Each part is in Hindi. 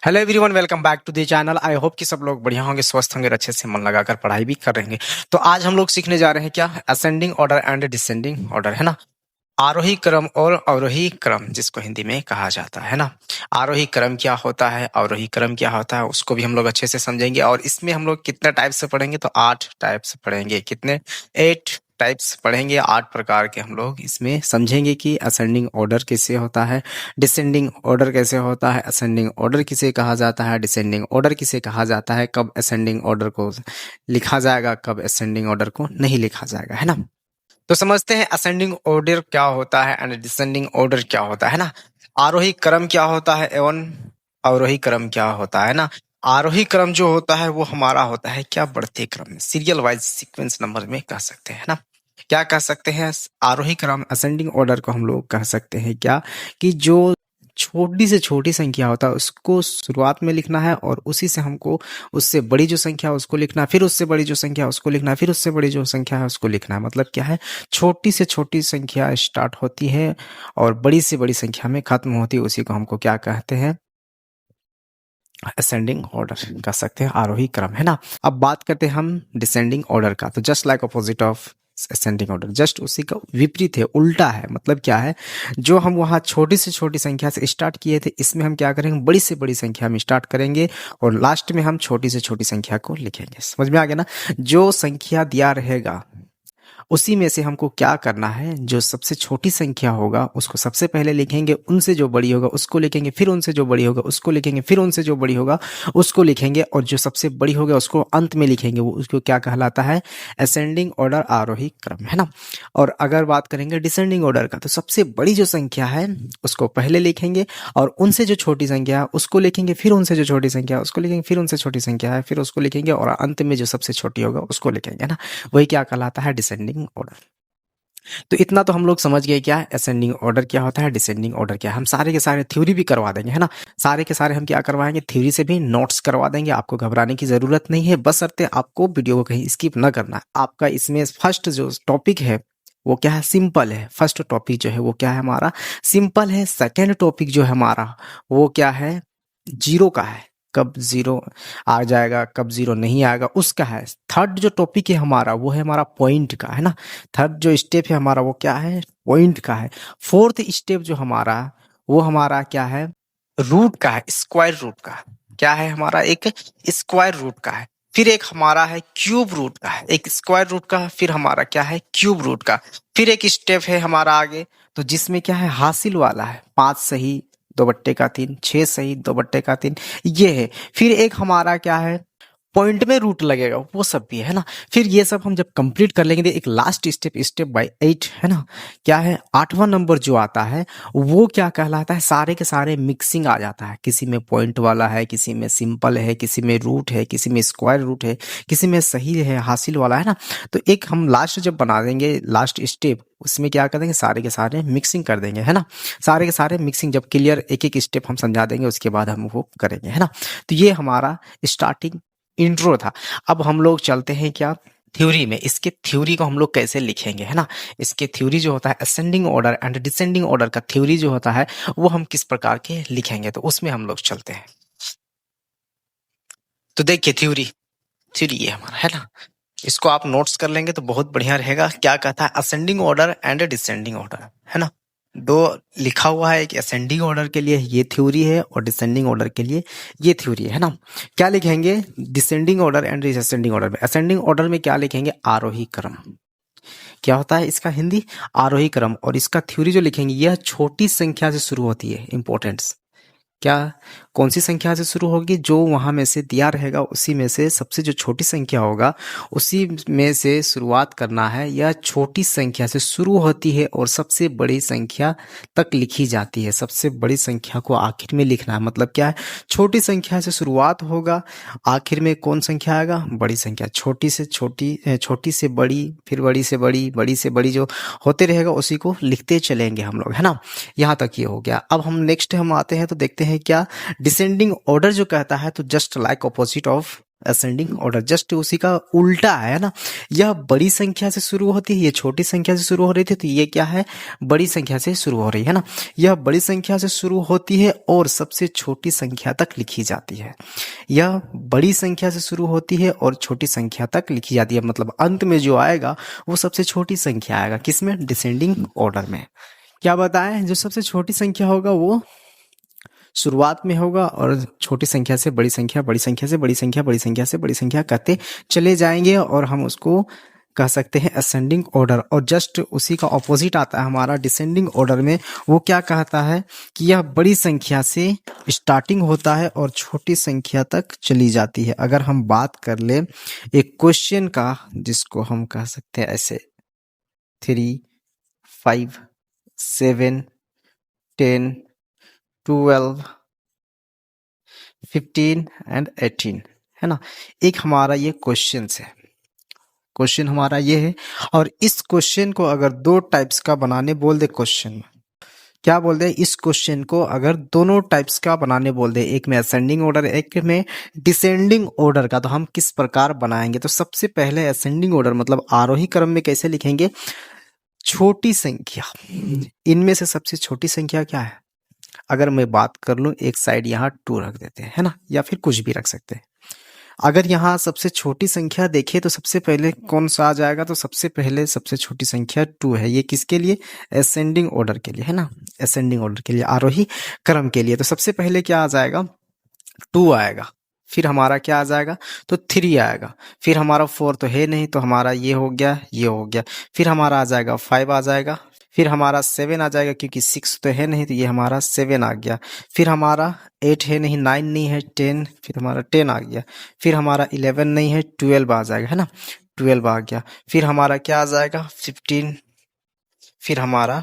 Hello everyone, welcome back to the channel. I hope कि सब लोग बढ़िया होंगे, स्वस्थ होंगे, अच्छे से मन लगाकर पढ़ाई भी कर रहे हैं। तो आज हम लोग सीखने जा रहे हैं क्या, ascending order and descending order, है ना। आरोही क्रम और अवरोही क्रम, जिसको हिंदी में कहा जाता है ना। आरोही क्रम क्या होता है, अवरोही क्रम क्या होता है, उसको भी हम लोग अच्छे से समझेंगे। और इसमें हम लोग कितने टाइप से पढ़ेंगे, तो 8 टाइप से पढ़ेंगे। कितने? 8 टाइप्स पढ़ेंगे। 8 प्रकार के हम लोग इसमें समझेंगे कि असेंडिंग ऑर्डर कैसे होता है, डिसेंडिंग ऑर्डर कैसे होता है, असेंडिंग ऑर्डर किसे कहा जाता है, डिसेंडिंग ऑर्डर किसे कहा जाता है, कब असेंडिंग ऑर्डर को लिखा जाएगा, कब असेंडिंग ऑर्डर को नहीं लिखा जाएगा, है ना। तो समझते हैं असेंडिंग ऑर्डर क्या होता है एंड डिसेंडिंग ऑर्डर क्या होता है ना। आरोही क्रम क्या होता है एवं अवरोही क्रम क्या होता है ना। आरोही क्रम जो होता है वो हमारा होता है क्या, बढ़ते क्रम में, सीरियल वाइज सीक्वेंस नंबर में कह सकते हैं ना। क्या कह सकते हैं, आरोही क्रम असेंडिंग ऑर्डर को हम लोग कह सकते हैं क्या, कि जो छोटी से छोटी संख्या होता है उसको शुरुआत में लिखना है, और उसी से हमको उससे बड़ी जो संख्या है उसको लिखना है, फिर उससे बड़ी जो संख्या है उसको लिखना है, फिर उससे बड़ी जो संख्या है उसको लिखना है। मतलब क्या है, छोटी से छोटी संख्या स्टार्ट होती है और बड़ी से बड़ी संख्या में खत्म होती है। उसी को हमको क्या कहते हैं, असेंडिंग ऑर्डर कह सकते हैं, आरोही क्रम, है ना। अब बात करते हैं हम डिसेंडिंग ऑर्डर का। तो just like opposite of ascending order, just उसी का विपरीत है, उल्टा है। मतलब क्या है, जो हम वहाँ छोटी से छोटी संख्या से स्टार्ट किए थे, इसमें हम क्या करेंगे, बड़ी से बड़ी संख्या में स्टार्ट करेंगे और लास्ट में हम छोटी से छोटी संख्या को लिखेंगे। समझ में आ गया ना। जो संख्या दिया रहेगा उसी में से हमको क्या करना है, जो सबसे छोटी संख्या होगा उसको सबसे पहले लिखेंगे, उनसे जो बड़ी होगा उसको लिखेंगे, फिर उनसे जो बड़ी होगा उसको लिखेंगे, फिर उनसे जो बड़ी होगा उसको लिखेंगे, और जो सबसे बड़ी होगा उसको अंत में लिखेंगे। वो उसको क्या कहलाता है, असेंडिंग ऑर्डर, आरोही क्रम, है ना। और अगर बात करेंगे डिसेंडिंग ऑर्डर का, तो सबसे बड़ी जो संख्या है उसको पहले लिखेंगे, और उनसे जो छोटी संख्या है उसको लिखेंगे, फिर उनसे जो छोटी संख्या है उसको लिखेंगे, फिर उनसे छोटी संख्या है फिर उसको लिखेंगे, और अंत में जो सबसे छोटी होगा उसको लिखेंगे, है ना। वही क्या कहलाता है, डिसेंडिंग ऑर्डर। तो इतना तो हम लोग समझ गए क्या असेंडिंग ऑर्डर क्या होता है, डिसेंडिंग ऑर्डर क्या है। हम सारे के सारे थ्योरी भी करवा देंगे, है ना। सारे के सारे हम क्या करवाएंगे, थ्योरी से भी नोट्स करवा देंगे। आपको घबराने की जरूरत नहीं है, बशर्ते आपको वीडियो को कहीं स्किप न करना है। आपका इसमें फर्स्ट जो टॉपिक है वो क्या है, सिंपल है। फर्स्ट टॉपिक जो है वो क्या है, हमारा सिंपल है। सेकेंड टॉपिक जो है हमारा वो क्या है, जीरो का है, कब जीरो आ जाएगा, कब जीरो नहीं आएगा उसका है। थर्ड जो टॉपिक है हमारा वो है हमारा पॉइंट का, है ना। थर्ड जो स्टेप है हमारा वो क्या है, पॉइंट का है। फोर्थ स्टेप जो हमारा वो हमारा क्या है, रूट का है, स्क्वायर रूट का। क्या है हमारा, एक स्क्वायर रूट का है। फिर एक हमारा है क्यूब रूट का है, एक स्क्वायर रूट का, फिर हमारा क्या है, क्यूब रूट का। फिर एक स्टेप है हमारा आगे, तो जिसमें क्या है, हासिल वाला है, 5 सही 2/3, 6 सही 2/3, ये है। फिर एक हमारा क्या है, पॉइंट में रूट लगेगा, वो सब भी है ना। फिर ये सब हम जब कंप्लीट कर लेंगे, एक लास्ट स्टेप, स्टेप बाय 8, है ना। क्या है, 8वां नंबर जो आता है वो क्या कहलाता है, सारे के सारे मिक्सिंग आ जाता है। किसी में पॉइंट वाला है, किसी में सिंपल है, किसी में रूट है, किसी में स्क्वायर रूट है, किसी में सही है, हासिल वाला, है ना। तो एक हम लास्ट जब बना देंगे, लास्ट स्टेप, उसमें क्या कर देंगे, सारे के सारे मिक्सिंग कर देंगे, है ना। सारे के सारे मिक्सिंग जब क्लियर एक एक स्टेप हम समझा देंगे, उसके बाद हम वो करेंगे, है ना। तो ये हमारा स्टार्टिंग इंट्रो था। अब हम लोग चलते हैं क्या, थ्योरी में। इसके थ्योरी को हम लोग कैसे लिखेंगे, है ना। इसके थ्योरी जो होता है, ascending order and descending order का थ्योरी जो होता है वो हम किस प्रकार के लिखेंगे, तो उसमें हम लोग चलते हैं। तो देखिए थ्योरी, थ्योरी ये हमारा है ना, इसको आप नोट्स कर लेंगे तो बहुत बढ़िया रहेगा। क्या कहता है, ascending order and descending order, है ना। दो लिखा हुआ है कि असेंडिंग ऑर्डर के लिए ये थ्योरी है और डिसेंडिंग ऑर्डर के लिए ये थ्योरी है ना। क्या लिखेंगे, descending order and descending order में, असेंडिंग ऑर्डर में क्या लिखेंगे, आरोही क्रम। क्या होता है इसका हिंदी, आरोही क्रम। और इसका थ्योरी जो लिखेंगे, यह छोटी संख्या से शुरू होती है। इंपॉर्टेंस, क्या, कौन सी संख्या से शुरू होगी, जो वहां में से दिया रहेगा उसी में से सबसे जो छोटी संख्या होगा उसी में से शुरुआत करना है। यह छोटी संख्या से शुरू होती है और सबसे बड़ी संख्या तक लिखी जाती है। सबसे बड़ी संख्या को आखिर में लिखना है। मतलब क्या है, छोटी संख्या से शुरुआत होगा, आखिर में कौन संख्या आएगा, बड़ी संख्या। छोटी से छोटी, छोटी से बड़ी, फिर बड़ी से बड़ी, बड़ी से बड़ी, जो होते रहेगा उसी को लिखते चलेंगे हम लोग, है ना। यहाँ तक ये हो गया। अब हम नेक्स्ट हम आते हैं तो देखते हैं क्या, डिसेंडिंग ऑर्डर जो कहता है, तो just like opposite of ascending order, just उसी का उल्टा है ना। यह बड़ी संख्या से शुरू होती है, ये छोटी संख्या से शुरू हो रही थी, तो ये क्या है, बड़ी संख्या से शुरू हो रही है ना। यह बड़ी संख्या से शुरू होती है और सबसे छोटी संख्या तक लिखी जाती है। यह बड़ी संख्या से शुरू होती है और छोटी संख्या तक लिखी जाती है, मतलब अंत में जो आएगा वो सबसे छोटी संख्या आएगा, किसमें, डिसेंडिंग ऑर्डर में। क्या बताएं, जो सबसे छोटी संख्या होगा वो शुरुआत में होगा और छोटी संख्या से बड़ी संख्या, बड़ी संख्या से बड़ी संख्या, बड़ी संख्या से बड़ी संख्या करते चले जाएंगे और हम उसको कह सकते हैं असेंडिंग ऑर्डर। और जस्ट उसी का ऑपोजिट आता है हमारा डिसेंडिंग ऑर्डर में। वो क्या कहता है कि यह बड़ी संख्या से स्टार्टिंग होता है और छोटी संख्या तक चली जाती है। अगर हम बात कर ले एक क्वेश्चन का, जिसको हम कह सकते हैं ऐसे 3, 5, 7, 10, 12, 15 एंड 18, है ना। एक हमारा ये क्वेश्चन है, क्वेश्चन हमारा ये है। और इस क्वेश्चन को अगर दो टाइप्स का बनाने बोल दे, क्वेश्चन में क्या बोल दे, इस क्वेश्चन को अगर दोनों टाइप्स का बनाने बोल दे, एक में असेंडिंग ऑर्डर, एक में डिसेंडिंग ऑर्डर का, तो हम किस प्रकार बनाएंगे। तो सबसे पहले असेंडिंग ऑर्डर मतलब आरोही क्रम में कैसे लिखेंगे, छोटी संख्या, इनमें से सबसे छोटी संख्या क्या है। अगर मैं बात कर लूं, एक साइड यहाँ 2 रख देते हैं, है ना, या फिर कुछ भी रख सकते हैं। अगर यहाँ सबसे छोटी संख्या देखें तो सबसे पहले कौन सा आ जाएगा, तो सबसे पहले सबसे छोटी संख्या 2 है। ये किसके लिए, असेंडिंग ऑर्डर के लिए, है ना, असेंडिंग ऑर्डर के लिए, आरोही क्रम के लिए। तो सबसे पहले क्या आ जाएगा, 2 आएगा, फिर हमारा क्या आ जाएगा, तो 3 आएगा, फिर हमारा 4 तो है नहीं, तो हमारा ये हो गया, ये हो गया, फिर हमारा आ जाएगा 5 आ जाएगा, फिर हमारा 7 आ जाएगा, क्योंकि 6 तो है नहीं, तो ये हमारा 7 आ गया, फिर हमारा 8 है नहीं, 9 नहीं है, 10, फिर हमारा 10 आ गया, फिर हमारा 11 नहीं है, 12 आ जाएगा, है ना, 12 आ गया, फिर हमारा क्या आ जाएगा, 15, फिर हमारा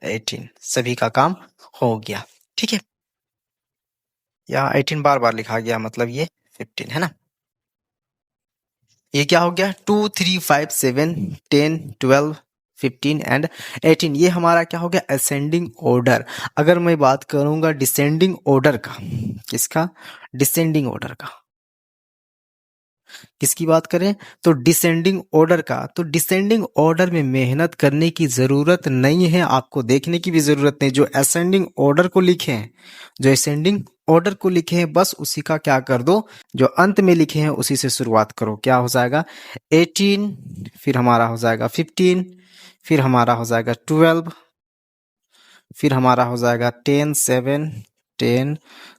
18। सभी का काम हो गया, ठीक है। यहाँ 18 बार बार लिखा गया, मतलब ये 15, है ना। ये क्या हो गया, 2, 3, 5, 7, 10, 12, 15 एंड 18। ये हमारा क्या हो गया, असेंडिंग ऑर्डर। अगर मैं बात करूंगा डिसेंडिंग ऑर्डर का, किसका, डिसेंडिंग ऑर्डर का, किसकी बात करें, तो डिसेंडिंग ऑर्डर का। तो डिसेंडिंग ऑर्डर में मेहनत करने की जरूरत नहीं है, आपको देखने की भी जरूरत नहीं। जो असेंडिंग ऑर्डर को लिखे हैं, जो असेंडिंग ऑर्डर को लिखे हैं, बस उसी का क्या कर दो, जो अंत में लिखे हैं उसी से शुरुआत करो। क्या हो जाएगा, 18, फिर हमारा हो जाएगा 15, फिर हमारा हो जाएगा 12, फिर हमारा हो जाएगा 10, 7, 10,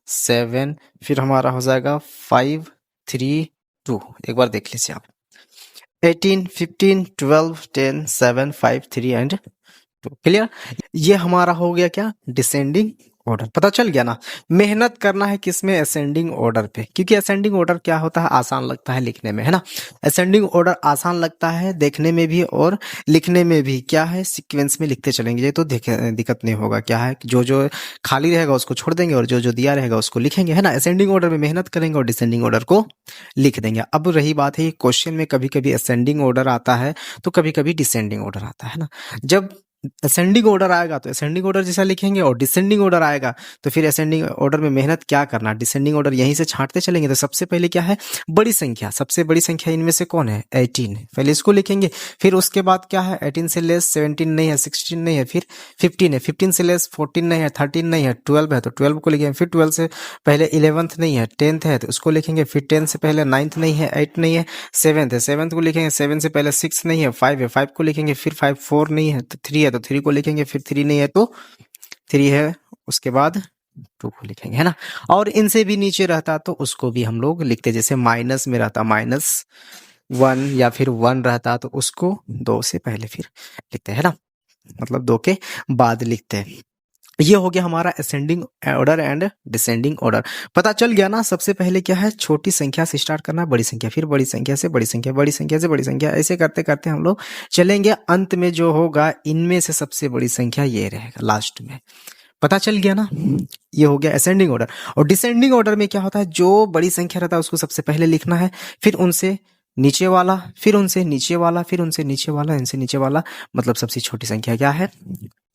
7, फिर हमारा हो जाएगा 5, 3, 2। एक बार देख लीजिए आप, 18, 15, 12, 10, 7, 5, 3 एंड 2। क्लियर, ये हमारा हो गया क्या, डिसेंडिंग ऑर्डर। पता चल गया ना। मेहनत करना है किसमें, असेंडिंग ऑर्डर पे, क्योंकि असेंडिंग ऑर्डर क्या होता है, आसान लगता है लिखने में, है ना। असेंडिंग ऑर्डर आसान लगता है देखने में भी और लिखने में भी। क्या है, सीक्वेंस में लिखते चलेंगे तो दिक्कत नहीं होगा। क्या है, जो जो खाली रहेगा उसको छोड़ देंगे और जो जो दिया रहेगा उसको लिखेंगे, है ना। असेंडिंग ऑर्डर में मेहनत करेंगे और डिसेंडिंग ऑर्डर को लिख देंगे। अब रही बात है, क्वेश्चन में कभी कभी असेंडिंग ऑर्डर आता है तो कभी कभी डिसेंडिंग ऑर्डर आता है ना। जब असेंडिंग ऑर्डर आएगा तो असेंडिंग ऑर्डर जैसा लिखेंगे, और डिसेंडिंग ऑर्डर आएगा तो फिर असेंडिंग ऑर्डर में मेहनत क्या करना, डिसेंडिंग ऑर्डर यहीं से छांटते चलेंगे। तो सबसे पहले क्या है, बड़ी संख्या, सबसे बड़ी संख्या इनमें से कौन है, 18, पहले इसको लिखेंगे। फिर उसके बाद क्या है, 18 से लेस 17 नहीं है, 16 नहीं है, फिर 15 है, 15 से लेस 14 नहीं है, 13 नहीं है, 12 है तो 12 को लिखेंगे। फिर 12 से पहले 11th नहीं है, 10th है तो उसको लिखेंगे। फिर 10 से पहले 9th नहीं है, 8 नहीं है, 7th है, 7th को लिखेंगे। 7 से पहले 6 नहीं है, 5 है, 5 को लिखेंगे। फिर 5, 4 नहीं है तो 3 है तो 3 को लिखेंगे। फिर 3 नहीं है तो 3 है, उसके बाद 2 को लिखेंगे, है ना। और इनसे भी नीचे रहता तो उसको भी हम लोग लिखते, जैसे माइनस में रहता -1 या फिर 1 रहता तो उसको 2 से पहले फिर लिखते हैं ना, मतलब 2 के बाद लिखते हैं। ये हो गया हमारा ascending order and descending order. पता चल गया ना। सबसे पहले क्या है, छोटी संख्या से स्टार्ट करना, बड़ी संख्या, फिर बड़ी संख्या से बड़ी संख्या, बड़ी संख्या से बड़ी संख्या, ऐसे करते करते हम लोग चलेंगे। अंत में जो होगा, इनमें से सबसे बड़ी संख्या ये रहेगा लास्ट में। पता चल गया ना। ये हो गया असेंडिंग ऑर्डर। और डिसेंडिंग ऑर्डर में क्या होता है, जो बड़ी संख्या रहता है उसको सबसे पहले लिखना है, फिर उनसे नीचे वाला, फिर उनसे नीचे वाला, फिर उनसे नीचे वाला, इनसे नीचे वाला, मतलब सबसे छोटी संख्या क्या है,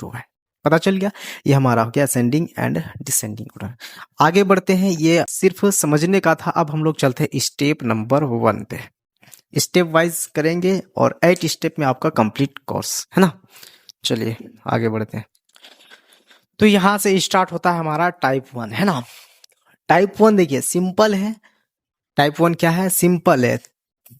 2 है। पता चल गया। ये हमारा हो गया असेंडिंग एंड डिसेंडिंग ऑर्डर। आगे बढ़ते हैं, ये सिर्फ समझने का था। अब हम लोग चलते हैं स्टेप नंबर 1 पे। स्टेप वाइज करेंगे और 8 स्टेप में आपका कंप्लीट कोर्स है ना। चलिए आगे बढ़ते हैं। तो यहां से स्टार्ट होता है हमारा टाइप 1 है ना। टाइप 1 देखिए सिंपल है। टाइप 1 क्या है? सिंपल है।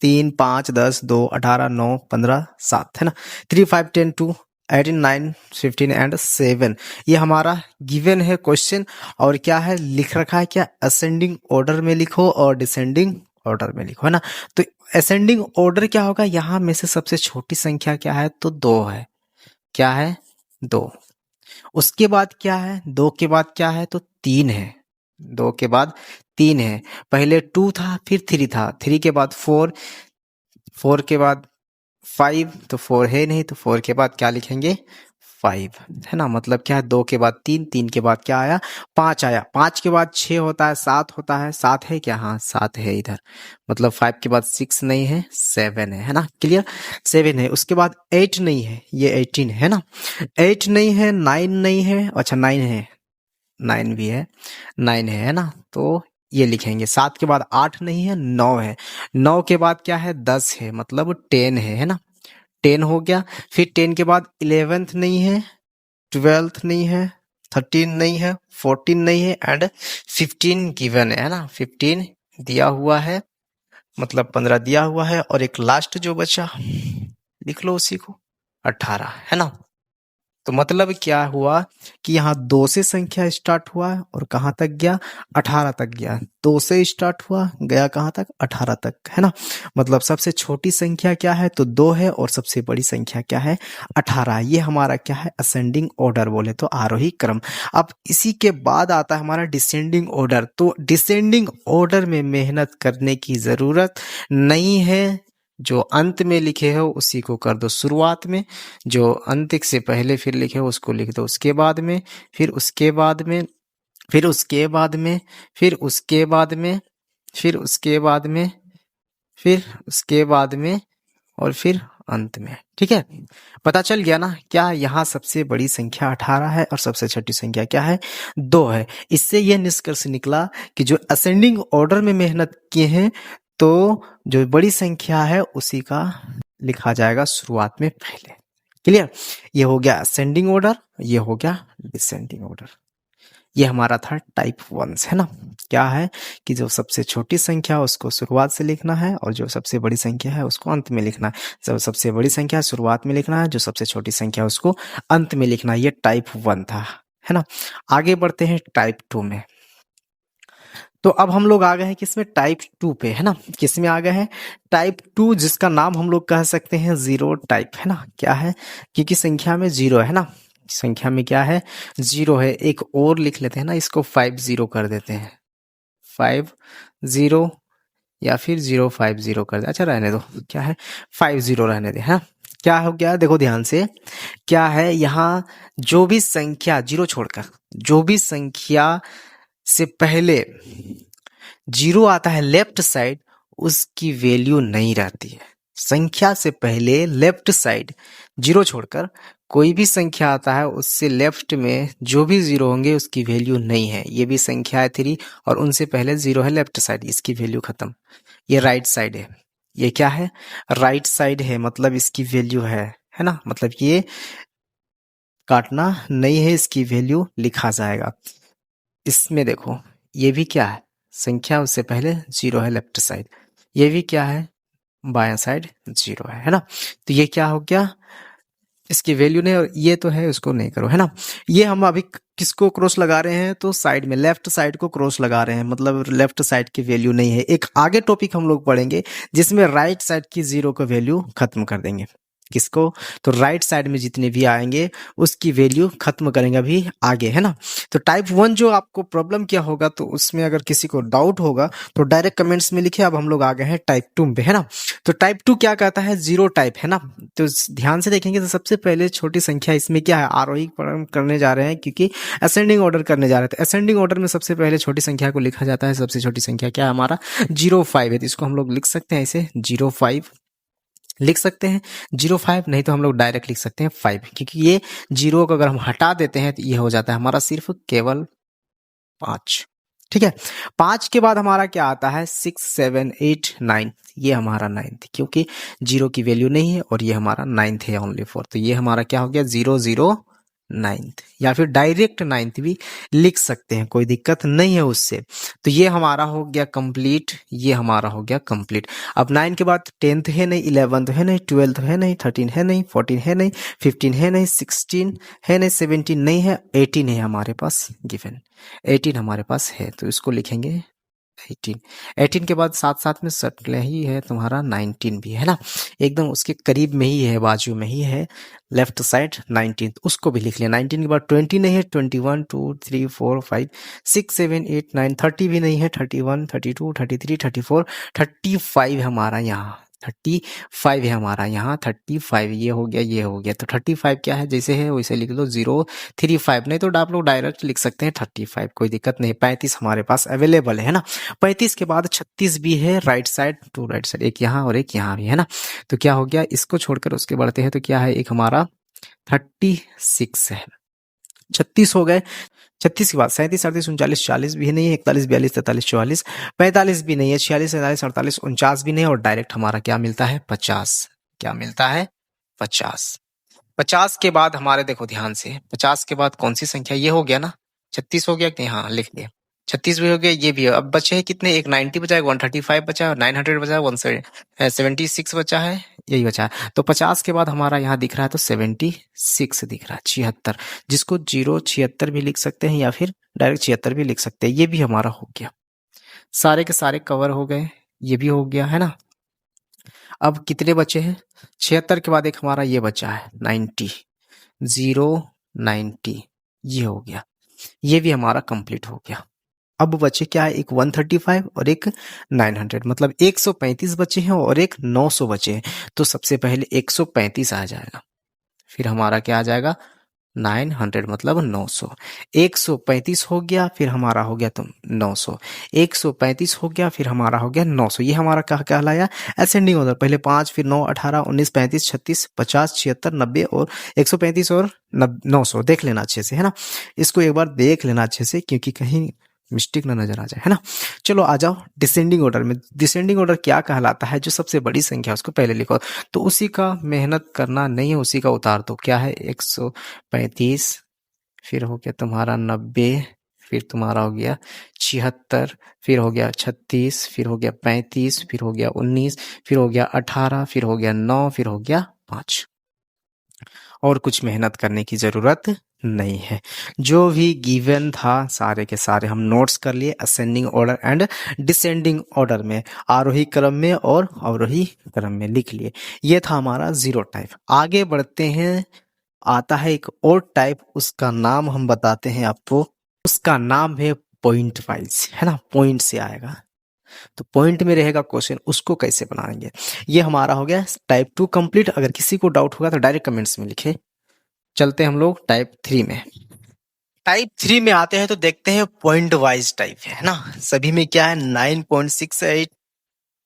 3, 5, 10, 2, 18, 9, 15, 7 है ना। 3, 5, 10, 2, 18, 9, 15 एंड 7 ये हमारा गिवन है क्वेश्चन। और क्या है लिख रखा है? क्या असेंडिंग ऑर्डर में लिखो और डिसेंडिंग ऑर्डर में लिखो है ना। तो असेंडिंग ऑर्डर क्या होगा? यहां में से सबसे छोटी संख्या क्या है? तो 2 है। क्या है? 2। उसके बाद क्या है? 2 के बाद क्या है? तो 3 है। 2 के बाद 3 है। पहले 2 था, फिर 3 था, 3 के बाद 4, 4 के बाद 5, तो 4 है नहीं, तो 4 के बाद क्या लिखेंगे? 5 है ना। मतलब क्या है? 2 के बाद 3, 3 के बाद क्या आया? 5 आया। 5 के बाद 6 होता है, 7 होता है। 7 है क्या? हाँ 7 है इधर। मतलब 5 के बाद 6 नहीं है, 7 है ना। क्लियर? 7 है। उसके बाद 8 नहीं है, ये 18 है ना। 8 नहीं है, 9 नहीं है, अच्छा 9 है, 9 भी है, 9 है ना। तो ये लिखेंगे। 7 के बाद 8 नहीं है, 9 है। 9 के बाद क्या है? 10 है, मतलब 10 है ना। 10 हो गया। फिर 10 के बाद 11th नहीं है, 12th नहीं है, 13 नहीं है, 14 नहीं है एंड 15 गिवन है ना। 15 दिया हुआ है, मतलब 15 दिया हुआ है। और एक लास्ट जो बचा लिख लो उसी को, 18 है ना। तो मतलब क्या हुआ कि यहाँ 2 से संख्या स्टार्ट हुआ और कहाँ तक गया? 18 तक गया। 2 से स्टार्ट हुआ, गया कहाँ तक? 18 तक है ना। मतलब सबसे छोटी संख्या क्या है? तो 2 है। और सबसे बड़ी संख्या क्या है? 18। ये हमारा क्या है? असेंडिंग ऑर्डर बोले तो आरोही क्रम। अब इसी के बाद आता है हमारा डिसेंडिंग ऑर्डर। तो डिसेंडिंग ऑर्डर में मेहनत करने की जरूरत नहीं है। जो अंत में लिखे हो उसी को कर दो शुरुआत में, जो अंत से पहले फिर लिखे हो उसको लिख दो उसके बाद में, फिर उसके बाद में, फिर उसके बाद में, फिर उसके बाद में, फिर उसके बाद में, फिर उसके बाद में, और फिर अंत में। ठीक है, पता चल गया ना। क्या यहाँ सबसे बड़ी संख्या 18 है और सबसे छोटी संख्या क्या है? 2 है। इससे यह निष्कर्ष निकला कि जो असेंडिंग ऑर्डर में मेहनत किए हैं तो जो बड़ी संख्या है उसी का लिखा जाएगा शुरुआत में पहले। क्लियर? ये हो गया असेंडिंग ऑर्डर, ये हो गया डिसेंडिंग ऑर्डर। ये हमारा था टाइप 1 है ना। क्या है कि जो सबसे छोटी संख्या है उसको शुरुआत से लिखना है और जो सबसे बड़ी संख्या है उसको अंत में लिखना है। जो सबसे बड़ी संख्या शुरुआत में लिखना है, जो सबसे छोटी संख्या उसको अंत में लिखना है। ये टाइप 1 था है ना। आगे बढ़ते हैं टाइप 2 में। तो अब हम लोग आ गए हैं किसमें? टाइप 2 पे है ना। किसमें आ गए हैं? टाइप 2, जिसका नाम हम लोग कह सकते हैं जीरो टाइप है ना। क्या है? क्योंकि संख्या में जीरो है ना। संख्या में क्या है? जीरो है। एक और लिख लेते हैं ना, इसको 50 कर देते हैं। 50 या फिर 050 कर दे। अच्छा रहने दो, क्या है? 50 रहने दे। हाँ, क्या हो गया? देखो ध्यान से, क्या है यहाँ? जो भी संख्या जीरो छोड़कर, जो भी संख्या से पहले जीरो आता है लेफ्ट साइड, उसकी वैल्यू नहीं रहती है। संख्या से पहले लेफ्ट साइड जीरो छोड़कर कोई भी संख्या आता है उससे लेफ्ट में जो भी जीरो होंगे उसकी वैल्यू नहीं है। ये भी संख्या है 3 और उनसे पहले जीरो है लेफ्ट साइड, इसकी वैल्यू खत्म। ये राइट साइड है। ये क्या है? राइट साइड है, मतलब इसकी वैल्यू है ना। मतलब ये काटना नहीं है, इसकी वैल्यू लिखा जाएगा। इसमें देखो, ये भी क्या है? संख्या उससे पहले जीरो है लेफ्ट साइड। ये भी क्या है? बायां साइड जीरो है ना। तो ये क्या हो गया? इसकी वैल्यू नहीं, और ये तो है उसको नहीं करो है ना। ये हम अभी किसको क्रॉस लगा रहे हैं? तो साइड में लेफ्ट साइड को क्रॉस लगा रहे हैं, मतलब लेफ्ट साइड की वैल्यू नहीं है। एक आगे टॉपिक हम लोग पढ़ेंगे जिसमें राइट साइड की जीरो का वैल्यू खत्म कर देंगे। किसको? तो राइट साइड में जितने भी आएंगे उसकी वैल्यू खत्म करेंगे अभी आगे है ना। तो टाइप 1 जो आपको प्रॉब्लम क्या होगा, तो उसमें अगर किसी को डाउट होगा तो डायरेक्ट कमेंट्स में लिखे। अब हम लोग आ गए हैं टाइप 2 पे है ना। तो टाइप 2 क्या कहता है? जीरो टाइप है ना। तो ध्यान से देखेंगे तो सबसे पहले छोटी संख्या इसमें क्या है? आरोही क्रम करने जा रहे हैं क्योंकि असेंडिंग ऑर्डर करने जा रहे थे। असेंडिंग ऑर्डर में सबसे पहले छोटी संख्या को लिखा जाता है। सबसे छोटी संख्या क्या है? हमारा 05 है। तो इसको हम लोग लिख सकते हैं ऐसे 05 लिख सकते हैं 0.5, नहीं तो हम लोग डायरेक्ट लिख सकते हैं 5, क्योंकि ये 0 को अगर हम हटा देते हैं तो ये हो जाता है हमारा सिर्फ केवल 5। ठीक है, 5 के बाद हमारा क्या आता है 6, 7, 8, 9, ये हमारा 9th, क्योंकि 0 की वैल्यू नहीं है और ये हमारा 9th है ओनली 4, तो ये हमारा क्या हो गया 0, 0, 9th, या फिर डायरेक्ट 9th भी लिख सकते हैं, कोई दिक्कत नहीं है उससे। तो ये हमारा हो गया कंप्लीट, ये हमारा हो गया कंप्लीट। अब 9 के बाद 10th है नहीं, 11th है नहीं, 12th है नहीं, 13 है नहीं, 14 है नहीं, 15 है नहीं, 16 है नहीं, 17 नहीं है, 18 है हमारे पास गिवन, 18 हमारे पास है, तो इसको लिखेंगे 18। 18 के बाद साथ साथ में सटले ही है तुम्हारा 19 भी है ना, एकदम उसके करीब में ही है, बाजू में ही है, लेफ्ट साइड 19, उसको भी लिख लिया। 19 के बाद 20 नहीं है, 21, 2, 3, 4, 5, 6, 7, 8, 9, 30 भी नहीं है, 31, 32, 33, 34, 35 हमारा यहाँ, 35 है हमारा यहाँ, 35 ये हो गया, ये हो गया, तो 35 क्या है जैसे है वैसे लिख लो 035, नहीं तो आप लोग डायरेक्ट लिख सकते हैं 35, कोई दिक्कत नहीं। 35 हमारे पास अवेलेबल है ना। 35 के बाद 36 भी है, right side to right side, एक यहाँ और एक यहाँ भी है ना, तो क्या हो गया, इसको छोड़कर उसके बढ़ते हैं तो क्या है, एक हमारा 36 है, 36 हो गए। 36 के बाद 37, 38, 39, 40 भी नहीं है, 41, 42, 43, 44, 45 भी नहीं है, 46, 47, 48, 49 भी नहीं है, और डायरेक्ट हमारा क्या मिलता है 50, क्या मिलता है 50। 50 के बाद हमारे देखो ध्यान से, 50 के बाद कौन सी संख्या, ये हो गया ना, 36 हो गया कि नहीं, हाँ लिख दिया, 36 भी हो गया, ये भी है। अब बचे हैं कितने, एक 90 बचा है, 135 बचा है, 900 बचा है, 176 बचा है, यही बचा है। तो 50 के बाद हमारा यहाँ दिख रहा है तो 76 दिख रहा है, 76, जिसको 076 भी लिख सकते हैं या फिर डायरेक्ट 76 भी लिख सकते हैं, ये भी हमारा हो गया, सारे के सारे कवर हो गए, ये भी हो गया है ना। अब कितने बचे हैं, 76 के बाद एक हमारा ये बचा है 90, 090, ये हो गया, ये भी हमारा कंप्लीट हो गया। अब बचे क्या है, एक 135 और एक 900, मतलब 135 बचे हैं और एक 900 बचे हैं। तो सबसे पहले 135 आ जाएगा, फिर हमारा क्या आ जाएगा 900, मतलब 900, 135 हो गया, फिर हमारा हो गया तो 900, 135 हो गया, फिर हमारा हो गया 900, ये हमारा क्या कहलाया असेंडिंग ऑर्डर, पहले 5, फिर 9, 18, 19, 35, 36, 50, 76, 90 और 135 और 900, देख लेना अच्छे से है ना, इसको एक बार देख लेना अच्छे से, क्योंकि कहीं मिस्टेक ना नजर आ जाए है ना। चलो आ जाओ डिसेंडिंग ऑर्डर में। डिसेंडिंग ऑर्डर क्या कहलाता है, जो सबसे बड़ी संख्या है उसको पहले लिखो, तो उसी का मेहनत करना नहीं है, उसी का उतार दो। क्या है 135, फिर हो गया तुम्हारा 90, फिर तुम्हारा हो गया 76, फिर हो गया 36, फिर हो गया 35, फिर हो गया 19, फिर हो गया 18, फिर हो गया 9, फिर हो गया 5, और कुछ मेहनत करने की जरूरत नहीं है। जो भी गिवन था सारे के सारे हम नोट्स कर लिए, ascending order and descending order में, आरोही क्रम में और अवरोही क्रम में लिख लिए। ये था हमारा 0 टाइप। आगे बढ़ते हैं, आता है एक और टाइप, उसका नाम हम बताते हैं आपको, उसका नाम है पॉइंट वाइज, है ना, पॉइंट से आएगा, तो पॉइंट में रहेगा क्वेश्चन, उसको कैसे बनाएंगे। ये हमारा हो गया टाइप 2 कंप्लीट। अगर किसी को डाउट होगा तो डायरेक्ट कमेंट्स में लिखे। चलते हम लोग टाइप 3 में। टाइप 3 में आते हैं तो देखते हैं पॉइंट वाइज टाइप है ना। सभी में क्या है 9.68,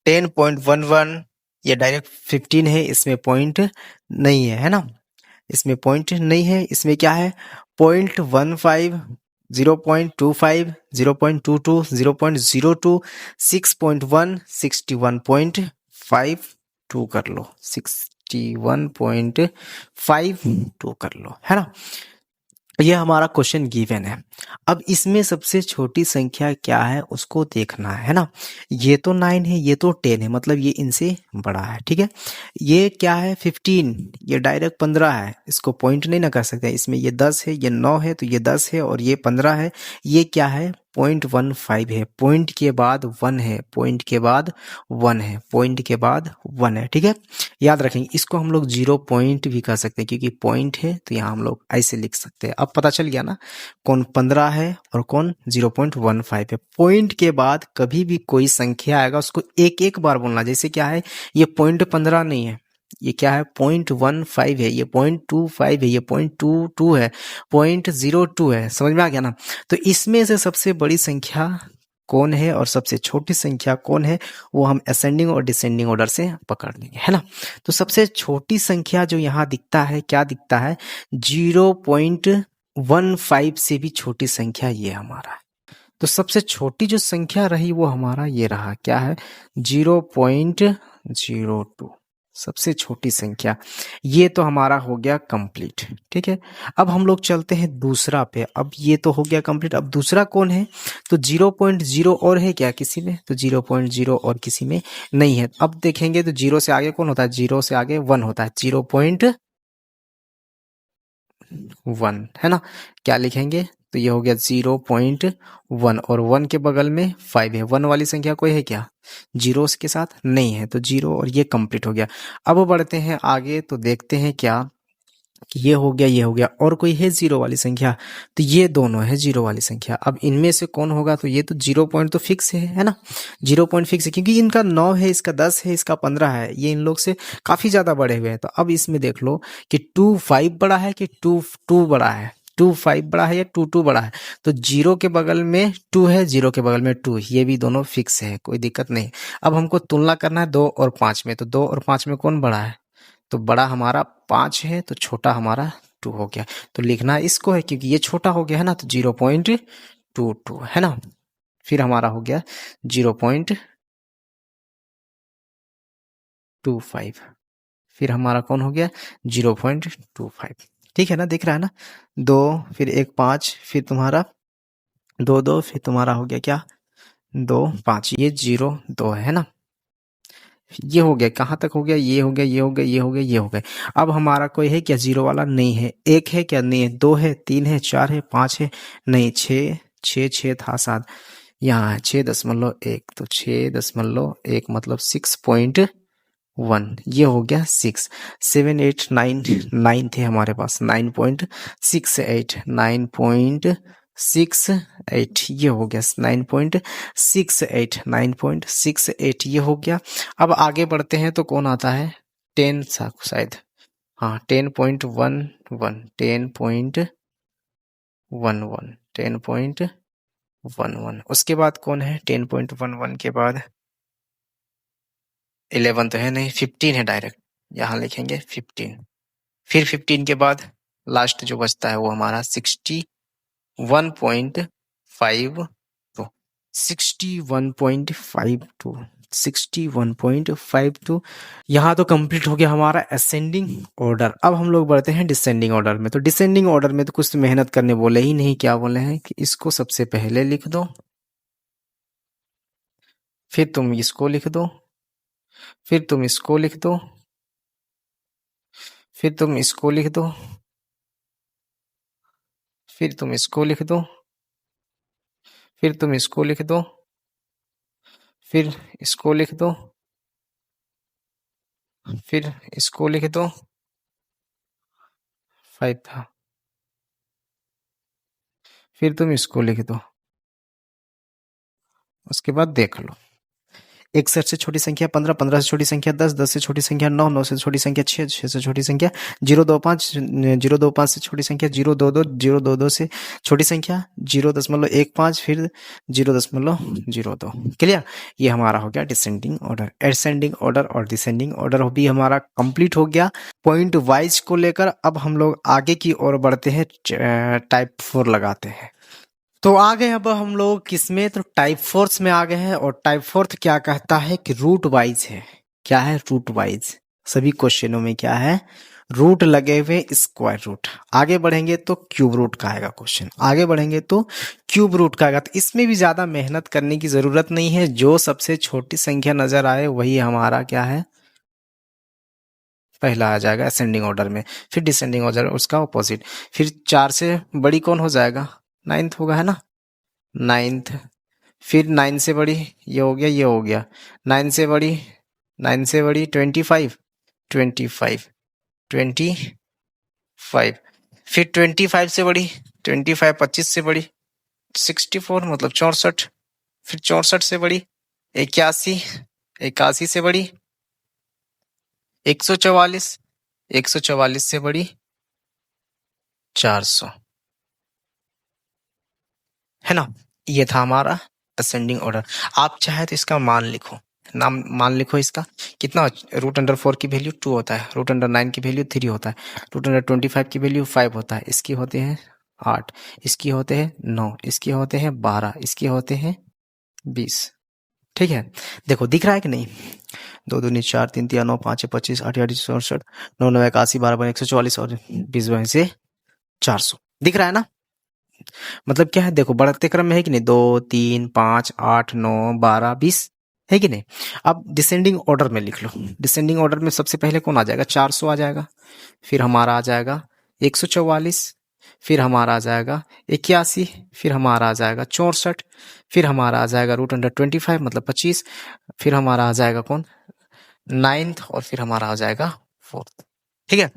10.11, ये डायरेक्ट 15 है, इसमें पॉइंट नहीं है ना, इसमें पॉइंट नहीं है। इसमें क्या है 0.15, 0.25, 0.22, 0.02, 6.1, 61.52 कर लो, 61.52 कर लो, है ना। ये हमारा क्वेश्चन गिवन है। अब इसमें सबसे छोटी संख्या क्या है उसको देखना है ना। ये तो 9 है, ये तो 10 है, मतलब ये इनसे बड़ा है, ठीक है। ये क्या है 15, ये डायरेक्ट 15 है, इसको पॉइंट नहीं ना कर सकते। इसमें ये 10 है, ये 9 है, तो ये 10 है, और ये 15 है। ये क्या है 0.15 है, पॉइंट के बाद 1 है, पॉइंट के बाद 1 है, पॉइंट के बाद 1 है, ठीक है। याद रखेंगे, इसको हम लोग 0 पॉइंट भी कर सकते हैं, क्योंकि पॉइंट है तो यहाँ हम लोग ऐसे लिख सकते हैं। अब पता चल गया ना कौन 15 है और कौन 0.15 है। पॉइंट के बाद कभी भी कोई संख्या आएगा उसको एक एक बार बोलना। जैसे क्या है ये 0.15 नहीं है, ये क्या है 0.15 है, ये 0.25 है, ये 0.22 है, 0.02 है, समझ में आ गया ना। तो इसमें से सबसे बड़ी संख्या कौन है और सबसे छोटी संख्या कौन है, वो हम असेंडिंग और डिसेंडिंग ऑर्डर से पकड़ लेंगे, है ना। तो सबसे छोटी संख्या जो यहाँ दिखता है, क्या दिखता है, 0.15 से भी छोटी संख्या ये हमारा है। तो सबसे छोटी जो संख्या रही वो हमारा ये रहा, क्या है, 0.02, सबसे छोटी संख्या। ये तो हमारा हो गया कंप्लीट, ठीक है। अब हम लोग चलते हैं दूसरा पे। अब ये तो हो गया कंप्लीट, अब दूसरा कौन है, तो 0.0 और है क्या किसी में, तो 0.0 और किसी में नहीं है। अब देखेंगे तो 0 से आगे कौन होता है, 0 से आगे 1 होता है, 0.1, है ना। क्या लिखेंगे, तो ये हो गया 0.1 और 1 के बगल में 5 है। 1 वाली संख्या कोई है क्या, 0 के साथ नहीं है, तो 0 और ये कंप्लीट हो गया। अब बढ़ते हैं आगे तो देखते हैं क्या, कि ये हो गया, ये हो गया, और कोई है 0 वाली संख्या, तो ये दोनों है 0 वाली संख्या। अब इनमें से कौन होगा, तो ये तो 0 पॉइंट तो फिक्स है ना, 0 पॉइंट फिक्स है, क्योंकि इनका 9 है, इसका 10 है, इसका 15 है, ये इन लोग से काफी ज्यादा बड़े हुए हैं। तो अब इसमें देख लो कि 2 5 बड़ा है कि 2 2 बड़ा है, 2 5 बड़ा है या 2 2 बड़ा है। तो 0 के बगल में 2 है, 0 के बगल में 2, ये भी दोनों फिक्स है, कोई दिक्कत नहीं। अब हमको तुलना करना है 2 और 5 में, तो 2 और 5 में कौन बड़ा है, तो बड़ा हमारा 5 है, तो छोटा हमारा 2 हो गया। तो लिखना इसको है, क्योंकि ये छोटा हो गया है ना, तो 0.22 है ना। फिर हमारा हो गया 0.25, फिर हमारा कौन हो गया 0.25, ठीक है ना, दिख रहा है ना। 2 फिर 1 5, फिर तुम्हारा 2 2, फिर तुम्हारा हो गया क्या, 2 5, ये 0 2 है ना। ये हो गया, कहाँ तक हो गया, ये हो गया, ये हो गया, ये हो गया, ये हो गया। अब हमारा कोई है क्या 0 वाला, नहीं है। 1 है क्या, नहीं है। 2 है, 3 है, 4 है, 5 है, नहीं। 6 6 6 था 7, यहाँ है 6.1, तो 6.1 मतलब 6.1, ये हो गया 6। 7 8 9 9 थे हमारे पास, 9.68, 9.68, ये हो गया 9.68, 9.68 ये हो गया। अब आगे बढ़ते हैं तो कौन आता है, 10 सा शायद, हाँ 10.11, 10.11, 10.11, उसके बाद कौन है, 10.11 के बाद 11 तो है नहीं, 15 है डायरेक्ट, यहाँ लिखेंगे 15। फिर 15 के बाद लास्ट जो बचता है वो हमारा 61.52, 61.52, 61.52। यहाँ तो कंप्लीट हो गया हमारा असेंडिंग ऑर्डर। अब हम लोग बढ़ते हैं डिसेंडिंग ऑर्डर में। तो डिसेंडिंग ऑर्डर में तो कुछ मेहनत करने बोले ही नहीं, क्या बोले हैं कि इसको सबसे पहले लिख दो, फिर तुम इसको लिख दो, फिर तुम इसको लिख दो, फिर तुम इसको लिख दो, फिर तुम इसको लिख दो, फिर तुम इसको लिख दो, फिर इसको लिख दो, फिर इसको लिख दो, 5 था, फिर तुम इसको लिख दो, उसके बाद देख लो। 61 से छोटी संख्या 15, 15 से छोटी संख्या 10, 10 से छोटी संख्या 9, 9 से छोटी संख्या 6, 6 से छोटी संख्या 025, 025 से छोटी संख्या 022, 022 से छोटी संख्या 0.15, फिर 0.02। क्लियर, ये हमारा हो गया डिसेंडिंग ऑर्डर। एसेंडिंग ऑर्डर और डिसेंडिंग ऑर्डर भी हमारा कंप्लीट हो गया पॉइंट वाइज को लेकर। अब हम लोग आगे की ओर बढ़ते हैं, टाइप 4 लगाते हैं। तो आ गए अब हम लोग किसमें, तो टाइप फोर्थ में आ गए हैं। और टाइप फोर्थ क्या कहता है कि रूट वाइज है। क्या है, रूट वाइज। सभी क्वेश्चनों में क्या है, रूट लगे हुए, स्क्वायर रूट। आगे बढ़ेंगे तो क्यूब रूट का आएगा क्वेश्चन, आगे बढ़ेंगे तो क्यूब रूट का आएगा। तो इसमें भी ज्यादा मेहनत करने की जरूरत नहीं है, जो सबसे छोटी संख्या नजर आए वही हमारा क्या है, पहला आ जाएगा असेंडिंग ऑर्डर में। फिर डिसेंडिंग ऑर्डर उसका ऑपोजिट, फिर 4 से बड़ी कौन हो जाएगा, 9th होगा, है ना, 9th। फिर 9 से बड़ी, ये हो गया, ये हो गया। 9 से बड़ी, 9 से बड़ी 25, 25, 25। फिर 25 से बड़ी, 25 25 से बड़ी 64 मतलब 64। फिर 64 से बड़ी 81, 81 से बड़ी 144, 144 से बड़ी 400, है ना। ये था हमारा असेंडिंग ऑर्डर। आप चाहे तो इसका मान लिखो, नाम मान लिखो इसका। कितना √4 की वैल्यू 2 होता है, √9 की वैल्यू 3 होता है, √25 की वैल्यू 5 होता है, इसकी होते हैं 8, इसकी होते हैं 9, इसके होते हैं 12, इसके होते हैं 20। ठीक है, देखो दिख रहा है कि नहीं? 2 दूनी 4, 3 तिया 9, 5 25, 8 8 64, 9 9 81, 12 12 144 और 20 22 से 400 दिख रहा है ना? मतलब क्या है, देखो बढ़ते क्रम में है कि नहीं, 2 3 5 8 9 12 20 है कि नहीं? अब डिसेंडिंग ऑर्डर में लिख लो। डिसेंडिंग ऑर्डर में सबसे पहले कौन आ जाएगा? 400 आ जाएगा, फिर हमारा आ जाएगा 144, फिर हमारा आ जाएगा 81, फिर हमारा आ जाएगा 64, फिर हमारा आ जाएगा √125 मतलब 25, फिर हमारा आ जाएगा कौन? 9th, और फिर हमारा आ जाएगा 4th। ठीक है,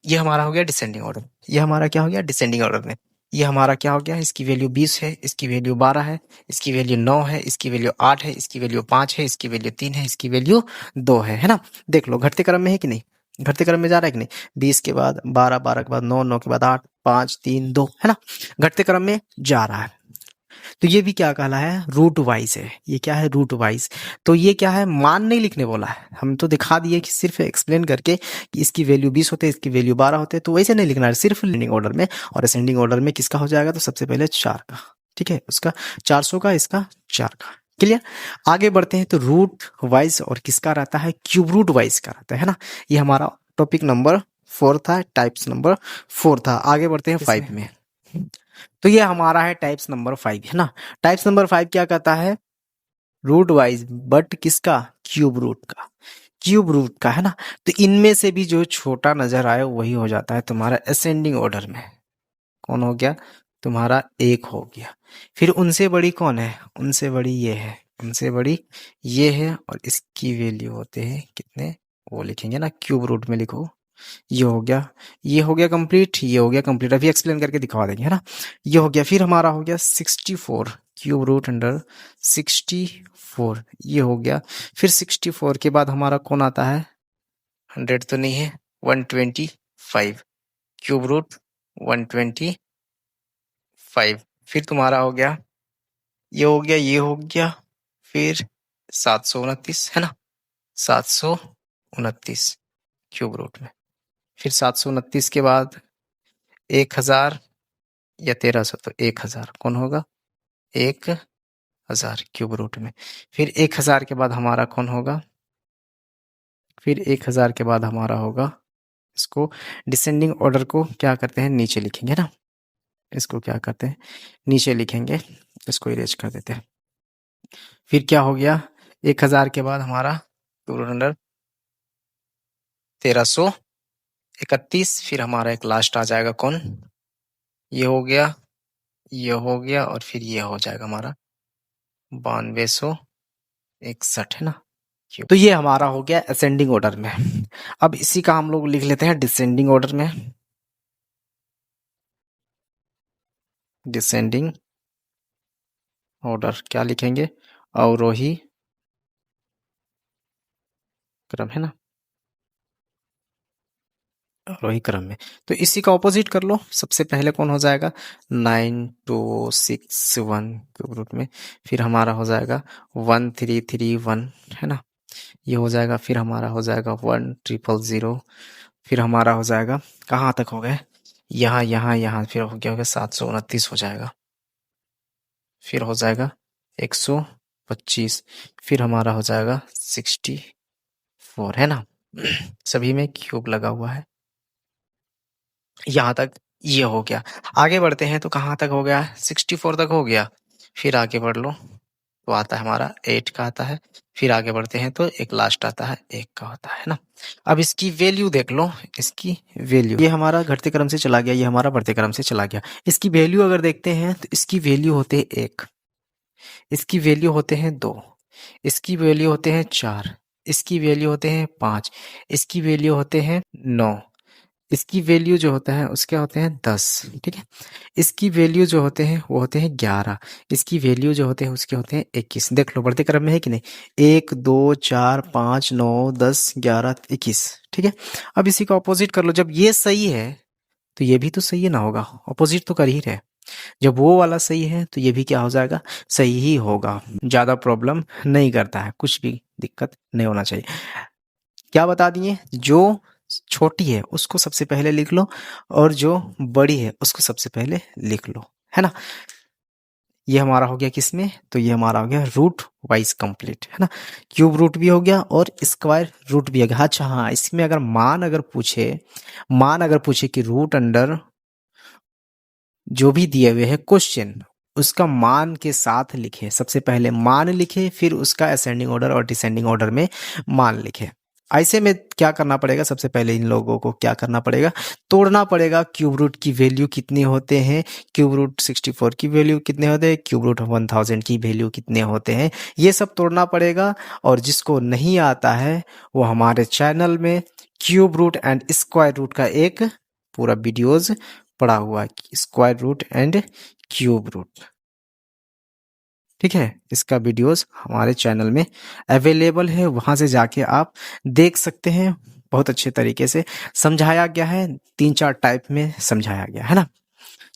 ये हमारा हो गया डिसेंडिंग ऑर्डर। ये हमारा क्या हो गया? डिसेंडिंग ऑर्डर में। ये हमारा क्या हो गया? इसकी वैल्यू 20 है, इसकी वैल्यू 12 है, इसकी वैल्यू 9 है, इसकी वैल्यू 8 है, इसकी वैल्यू 5 है, इसकी वैल्यू 3 है, इसकी वैल्यू 2 है ना? देख लो घटते क्रम में है कि नहीं? घटते क्रम में जा रहा है कि नहीं? 20 के बाद 12, 12 के बाद 9, 9 के बाद 8, 5 3 2 है ना? घटते क्रम में जा रहा है। तो ये भी क्या कहला है? रूट वाइज है। ये क्या है? Root wise. तो ये क्या है? मान नहीं लिखने बोला है, हम तो दिखा दिए कि सिर्फ एक्सप्लेन करके कि इसकी वैल्यू 20 होते हैं, इसकी वैल्यू 12 होते हैं, तो वैसे नहीं लिखना है, सिर्फ लीडिंग ऑर्डर में। और असेंडिंग ऑर्डर में किसका हो जाएगा? तो सबसे पहले 4 का, ठीक है, उसका 400 का, इसका 4 का। क्लियर? आगे बढ़ते हैं तो रूट वाइज और किसका रहता है? क्यूब रूट वाइज का रहता है ना? ये हमारा टॉपिक नंबर 4 था, टाइप्स नंबर 4 था। आगे बढ़ते हैं 5 में। तो ये हमारा है टाइप्स नंबर 5 है ना? टाइप्स नंबर 5 क्या कहता है? रूट वाइज, बट किसका? क्यूब रूट का। क्यूब रूट का है ना? तो इनमें से भी जो छोटा नजर आए वही हो जाता है तुम्हारा असेंडिंग ऑर्डर में। कौन हो गया? तुम्हारा 1 हो गया। फिर उनसे बड़ी कौन है? उनसे बड़ी ये है, उनसे बड़ी ये है, और इसकी वैल्यू होते हैं कितने? वो लिखेंगे ना, क्यूब रूट में लिखो। ये हो गया, ये हो गया कंप्लीट, ये हो गया कंप्लीट। अभी एक्सप्लेन करके दिखा देंगे है ना? ये हो गया, फिर हमारा हो गया 64, क्यूब रूट अंडर 64, ये हो गया। फिर 64 के बाद हमारा कौन आता है? 100 तो नहीं है, 125, क्यूब रूट 125। फिर तुम्हारा हो गया, ये हो गया, ये हो गया, फिर 729 है ना? 729 क्यूब रूट में। फिर 729 के बाद 1000 या 1300, तो 1000 कौन होगा? 1000 क्यूब रूट में। फिर 1000 के बाद हमारा कौन होगा? फिर 1000 के बाद हमारा होगा, इसको डिसेंडिंग ऑर्डर को क्या करते हैं? नीचे लिखेंगे ना? इसको क्या करते हैं? नीचे लिखेंगे, इसको इरेज कर देते हैं। फिर क्या हो गया? 1000 के बाद हमारा क्यूब रूट अंडर 1331, फिर हमारा एक लास्ट आ जाएगा कौन? ये हो गया, ये हो गया, और फिर ये हो जाएगा हमारा 9261 है ना? तो ये हमारा हो गया असेंडिंग ऑर्डर में। अब इसी का हम लोग लिख लेते हैं डिसेंडिंग ऑर्डर में। डिसेंडिंग ऑर्डर क्या लिखेंगे? अवरोही क्रम है ना? अवरोही क्रम में। तो इसी का ऑपोजिट कर लो। सबसे पहले कौन हो जाएगा? 9261 क्यूब रूट में। फिर हमारा हो जाएगा 1331 है ना? ये हो जाएगा। फिर हमारा हो जाएगा 1000। फिर हमारा हो जाएगा, कहाँ तक हो गए? यहाँ यहाँ यहाँ, फिर हो गया 729 हो जाएगा। फिर हो जाएगा 125, फिर हमारा हो जाएगा 64 है ना? सभी में क्यूब लगा हुआ है। यहाँ तक ये हो गया। आगे बढ़ते हैं तो कहाँ तक हो गया? 64 तक हो गया। फिर आगे बढ़ लो तो आता है हमारा 8 का आता है। फिर आगे बढ़ते हैं तो एक लास्ट आता है 1 का होता है ना? अब इसकी वैल्यू देख लो, इसकी वैल्यू, ये हमारा घटते क्रम से चला गया, ये हमारा बढ़ते क्रम से चला गया। इसकी वैल्यू अगर देखते हैं तो इसकी वैल्यू होते हैं 1, इसकी वैल्यू होते हैं 2, इसकी वैल्यू होते हैं 4, इसकी वैल्यू होते हैं 5, इसकी वैल्यू होते हैं 9, इसकी वैल्यू जो होता है उसके होते हैं 10, ठीक है? इसकी वैल्यू जो होते हैं वो होते हैं 11, इसकी वैल्यू जो होते हैं उसके होते हैं 21। देख लो बढ़ते क्रम में है कि नहीं? 1 2 4 5 9 10 11 21, ठीक है? अब इसी का ऑपोजिट कर लो। जब ये सही है तो ये भी तो सही है ना होगा? ऑपोजिट तो कर ही रहे। जब वो वाला सही है तो ये भी क्या हो जाएगा, सही ही होगा। ज़्यादा प्रॉब्लम नहीं करता है, कुछ भी दिक्कत नहीं होना चाहिए। क्या बता दिए, जो छोटी है उसको सबसे पहले लिख लो और जो बड़ी है उसको सबसे पहले लिख लो, है ना। ये हमारा हो गया किसमें, तो ये हमारा हो गया रूट वाइज कंप्लीट, है ना। क्यूब रूट भी हो गया और स्क्वायर रूट भी हो गया। अच्छा हाँ, इसमें अगर मान अगर पूछे कि रूट अंडर जो भी दिए हुए है क्वेश्चन, उसका मान के साथ लिखे, सबसे पहले मान लिखे, फिर उसका असेंडिंग ऑर्डर और डिसेंडिंग ऑर्डर में मान लिखे। ऐसे में क्या करना पड़ेगा, सबसे पहले इन लोगों को क्या करना पड़ेगा, तोड़ना पड़ेगा। क्यूब रूट की वैल्यू कितने होते हैं, क्यूब रूट 64 की वैल्यू कितने होते हैं, क्यूब रूट 1000 की वैल्यू कितने होते हैं, ये सब तोड़ना पड़ेगा। और जिसको नहीं आता है वो हमारे चैनल में cube root and square root का एक पूरा वीडियोज पड़ा हुआ है, square root and cube root, ठीक है। इसका वीडियोस हमारे चैनल में अवेलेबल है, वहां से जाके आप देख सकते हैं। बहुत अच्छे तरीके से समझाया गया है, 3-4 टाइप में समझाया गया है ना।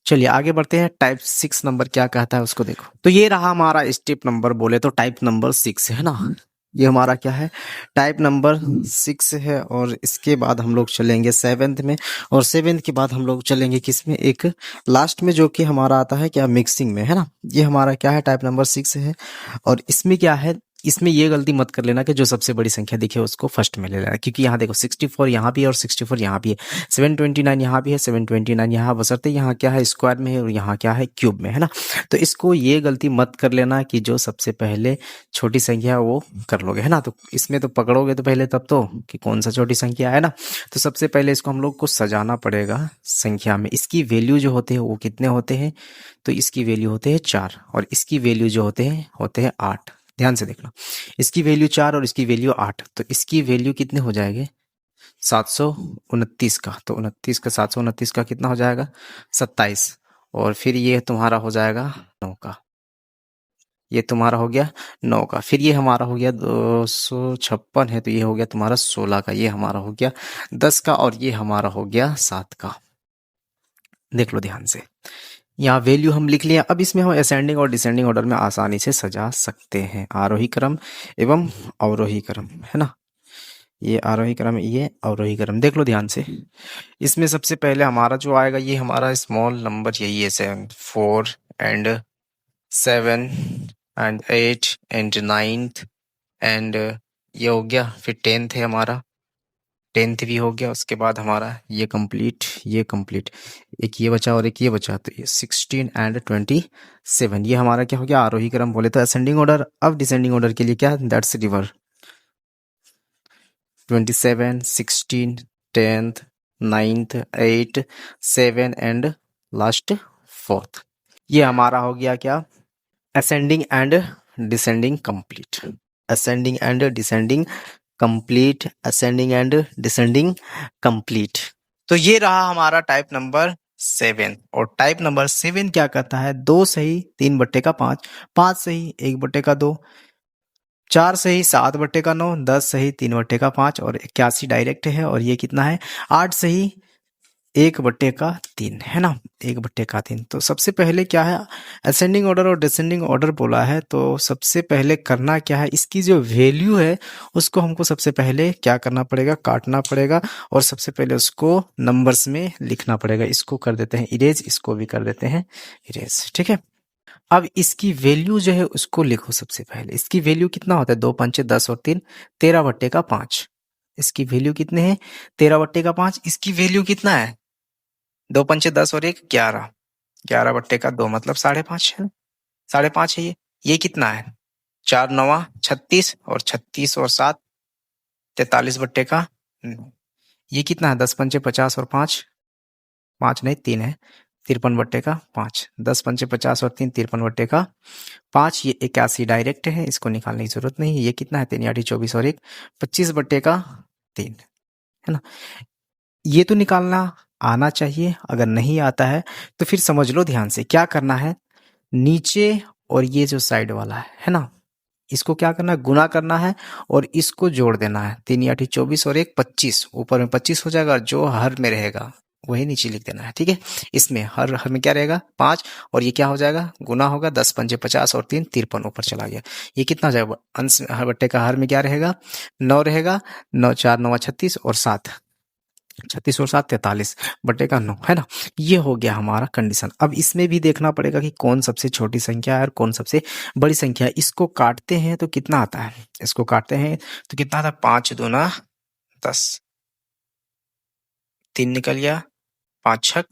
चलिए आगे बढ़ते हैं। टाइप 6 नंबर क्या कहता है उसको देखो। तो ये रहा हमारा स्टेप नंबर, बोले तो टाइप नंबर 6 है ना। ये हमारा क्या है, टाइप नंबर 6 है। और इसके बाद हम लोग चलेंगे 7th में, और 7th के बाद हम लोग चलेंगे किसमें, एक लास्ट में जो कि हमारा आता है क्या, मिक्सिंग में, है ना। ये हमारा क्या है, टाइप नंबर 6 है। और इसमें क्या है, इसमें ये गलती मत कर लेना कि जो सबसे बड़ी संख्या दिखे उसको फर्स्ट में ले लेना, क्योंकि यहाँ देखो 64 यहाँ भी है और 64 यहाँ भी है, 729 यहाँ भी है, 729 यहाँ, बशर्ते यहाँ क्या है, स्क्वायर में है और यहाँ क्या है, क्यूब में, है ना। तो इसको ये गलती मत कर लेना कि जो सबसे पहले छोटी संख्या है वो कर लोगे, है ना। तो इसमें तो पकड़ोगे तो पहले तब तो कि कौन सा छोटी संख्या है ना। तो सबसे पहले इसको हम लोग को सजाना पड़ेगा संख्या में। इसकी वैल्यू जो होते हैं वो कितने होते हैं, तो इसकी वैल्यू होते हैं 4 और इसकी वैल्यू जो होते हैं 8। ध्यान से देख लो, इसकी वैल्यू 4 और इसकी वैल्यू 8, तो इसकी वैल्यू कितने हो जाएंगे, 729 का। तो 29 का 729 का कितना हो जाएगा, 27। और फिर ये तुम्हारा हो जाएगा 9 का, ये तुम्हारा हो गया 9 का। फिर ये हमारा हो गया 256 है, तो ये हो गया तुम्हारा 16 का। ये हमारा हो गया 10 का और ये हमारा हो गया 7 का। देख लो ध्यान से, यहाँ वैल्यू हम लिख लिया। अब इसमें हम असेंडिंग और डिसेंडिंग ऑर्डर में आसानी से सजा सकते हैं, आरोही क्रम एवं अवरोही क्रम, है ना। ये आरोही क्रम, ये अवरोही क्रम। देख लो ध्यान से, इसमें सबसे पहले हमारा जो आएगा ये हमारा स्मॉल नंबर यही है, 7 4 and 7 and 8 and 9th and ये हो गया। फिर 10th है हमारा, 10th भी हो गया। उसके बाद हमारा ये कंप्लीट, ये कंप्लीट, एक ये बचा और एक ये बचा, तो ये 16 एंड 27। ये हमारा क्या हो गया, आरोही क्रम बोले तो असेंडिंग ऑर्डर। अब डिसेंडिंग ऑर्डर के लिए क्या, that's river, 27 16 10th 9th 8 7 and last 4th। ये हमारा हो गया क्या, ascending and descending complete, ascending and descending complete, ascending and descending complete. तो ये रहा हमारा टाइप नंबर 7। और टाइप नंबर 7 क्या कहता है, 2 सही 3/5, 5 सही 1/2, 4 सही 7/9, 10 सही 3/5 और 81 डायरेक्ट है। और ये कितना है, 8 सही 1/3, है ना, 1/3। तो सबसे पहले क्या है, असेंडिंग ऑर्डर और डिसेंडिंग ऑर्डर बोला है, तो सबसे पहले करना क्या है, इसकी जो वैल्यू है उसको हमको सबसे पहले क्या करना पड़ेगा, काटना पड़ेगा और सबसे पहले उसको नंबर्स में लिखना पड़ेगा। इसको कर देते हैं इरेज, इसको भी कर देते हैं इरेज, ठीक है। अब इसकी वैल्यू जो है उसको लिखो सबसे पहले। इसकी वैल्यू कितना होता है, 2 5 10 और 3 13/5। इसकी वैल्यू कितने हैं, 13/5। इसकी वैल्यू कितना है, 2 5 10 और 1 11, 11/2 मतलब 5.5 है, 5.5 है। ये कितना है, 4 9 36 और 36 और 7 43/, ये कितना है, 10 5 50 और 5 5 नहीं 3 है, 53/5, 10 5 50 और 3 53/5। ये 81 डायरेक्ट है, इसको निकालने की जरूरत नहीं है। ये कितना है, 3 8 24 और 1 25/3, है ना। ये तो निकालना आना चाहिए, अगर नहीं आता है तो फिर समझ लो ध्यान से क्या करना है, नीचे और ये जो साइड वाला है ना, इसको क्या करना है, गुना करना है और इसको जोड़ देना है। 3 8 24 और 1 25, ऊपर में 25 हो जाएगा, जो हर में रहेगा वही नीचे लिख देना है, ठीक है। इसमें हर हर में क्या रहेगा 5, और ये क्या हो जाएगा गुना होगा, 10 पंजे 50 और 3 53 ऊपर चला गया। ये कितना हो जाएगा अंश हर बट्टे का हर में क्या रहेगा 9 रहेगा, 9 4 9 36 और 7 36 और 7 43 बट्टे का 9 है ना। ये हो गया हमारा कंडीशन। अब इसमें भी देखना पड़ेगा कि कौन सबसे छोटी संख्या है और कौन सबसे बड़ी संख्या है। इसको काटते हैं तो कितना आता है, इसको काटते हैं तो कितना आता है 5 दूना 10, 3 निकल गया, 5 छक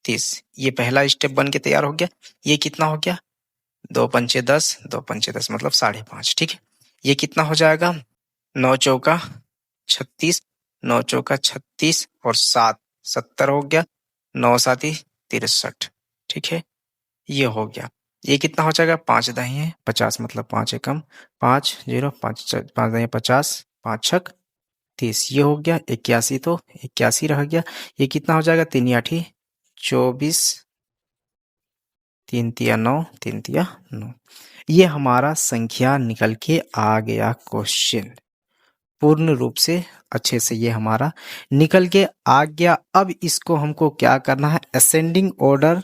30। ये पहला स्टेप बन के तैयार हो गया। ये कितना हो गया 2 पंचे 10, 2 पंचे 10 मतलब 5.5, ठीक है। ये कितना हो जाएगा 9 चौका 36, 9 चौका 36 और 7 70 हो गया, 9 साती 63, ठीक है। ये हो गया। ये कितना हो जाएगा 5 दाहिए 50 मतलब 5 एकम 5 0 5 5 दाहिए 50, 5 छक 30। ये हो गया 81, तो 81 रह गया। ये कितना हो जाएगा 3 आठी 24, 3 तिया 9, 3 तिया 9। ये हमारा संख्या निकल के आ गया क्वेश्चन पूर्ण रूप से अच्छे से ये हमारा निकल के आ गया। अब इसको हमको क्या करना है ascending order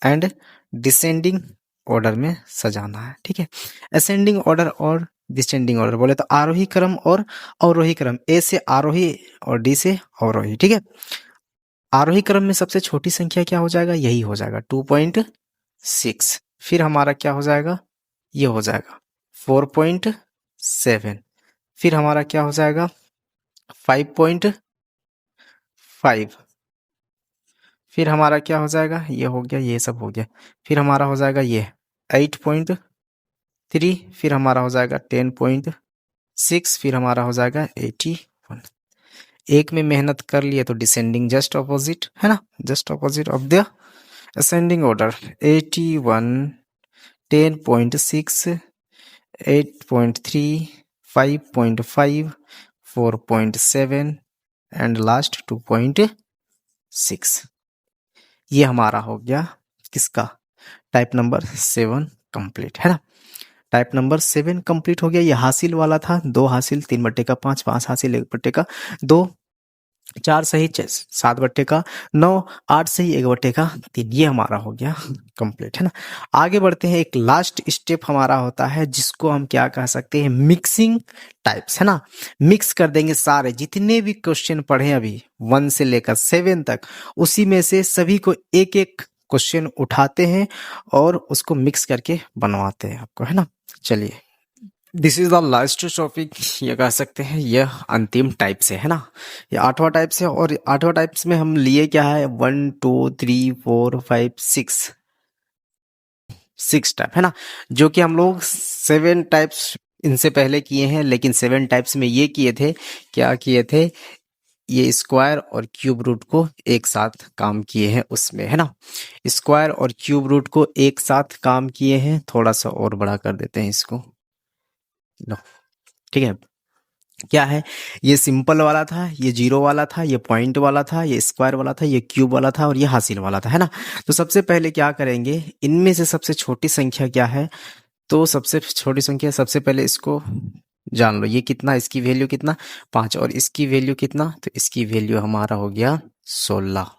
and descending order में सजाना है, ठीक है। असेंडिंग ऑर्डर और डिसेंडिंग ऑर्डर बोले तो आरोही क्रम और अवरोही क्रम, ए से आरोही और डी से अवरोही, ठीक है। आरोही क्रम में सबसे छोटी संख्या क्या हो जाएगा, यही हो जाएगा 2.6। फिर हमारा क्या हो जाएगा, ये हो जाएगा 4.7। फिर हमारा क्या हो जाएगा 5.5। फिर हमारा क्या हो जाएगा, ये हो गया, ये सब हो गया। फिर हमारा हो जाएगा ये 8.3। फिर हमारा हो जाएगा 10.6। फिर हमारा हो जाएगा 81। एक में मेहनत कर लिए तो डिसेंडिंग जस्ट ऑपोजिट है ना, just opposite of the ascending order. 81, 10.6, 8.3, 5.5, 4.7 and last 2.6। ये हमारा हो गया किसका टाइप नंबर 7 कंप्लीट है ना। टाइप नंबर 7 कंप्लीट हो गया। ये हासिल वाला था, 2 हासिल 3 बट्टे का 5, 5 हासिल 1 बट्टे का 2, 4 सही 7 बट्टे का 9, 8 सही 1 बट्टे का 3। ये हमारा हो गया कंप्लीट है ना। आगे बढ़ते हैं। एक लास्ट स्टेप हमारा होता है जिसको हम क्या कह सकते हैं मिक्सिंग टाइप्स है ना। मिक्स कर देंगे सारे जितने भी क्वेश्चन पढ़े अभी 1 से लेकर 7 तक, उसी में से सभी को एक एक क्वेश्चन उठाते हैं और उसको मिक्स करके बनवाते हैं आपको है ना। चलिए this is the last topic, ये कह सकते हैं यह अंतिम टाइप से है ना। ये 8वां टाइप से, और 8वां टाइप्स में हम लिए क्या है 1 2 3 4 5 6 टाइप है ना, जो कि हम लोग 7 टाइप्स इनसे पहले किए हैं। लेकिन 7 टाइप्स में ये किए थे, क्या किए थे, ये स्क्वायर और क्यूब रूट को एक साथ काम किए हैं उसमें है ना। स्क्वायर और क्यूब रूट को एक साथ काम किए हैं। थोड़ा सा और बड़ा कर देते हैं इसको, लो ठीक है। क्या है, ये सिंपल वाला था, ये जीरो वाला था, ये पॉइंट वाला था, ये स्क्वायर वाला था, ये क्यूब वाला था और ये हासिल वाला था है ना। तो सबसे पहले क्या करेंगे, इनमें से सबसे छोटी संख्या क्या है, तो सबसे छोटी संख्या सबसे पहले इसको जान लो। ये कितना, इसकी वैल्यू कितना 5, और इसकी वैल्यू कितना, तो इसकी वैल्यू हमारा हो गया 16।